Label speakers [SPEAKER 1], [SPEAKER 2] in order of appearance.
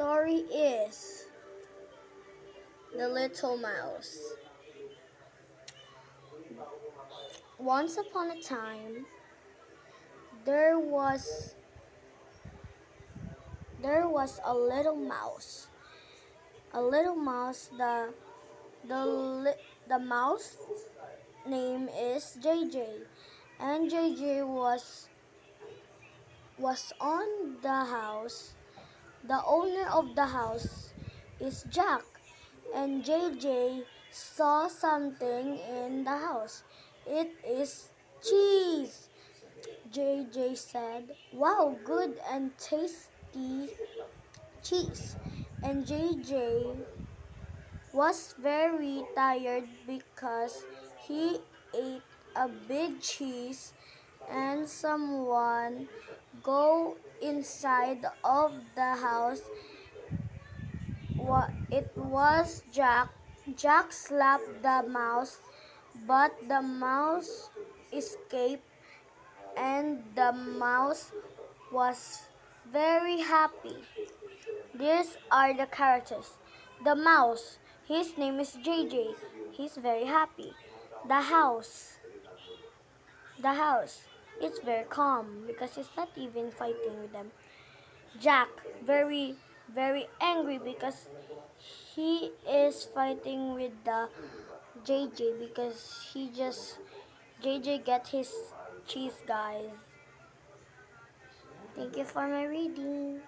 [SPEAKER 1] story is The Little Mouse. Once upon a time, there was a little mouse. A little mouse. The mouse name is JJ, and JJ was on the house. The owner of the house is Jack, and JJ saw something in the house. It is cheese. JJ said, "Wow, good and tasty cheese." And JJ was very tired because he ate a big cheese, and someone go inside of the house. It was Jack. Jack slapped the mouse, but the mouse escaped, and the mouse was very happy. These are the characters. The mouse, his name is JJ. He's very happy. The house, it's very calm because he's not even fighting with them. Jack, very, very angry because he is fighting with the JJ because JJ get his cheese, guys. Thank you for my reading.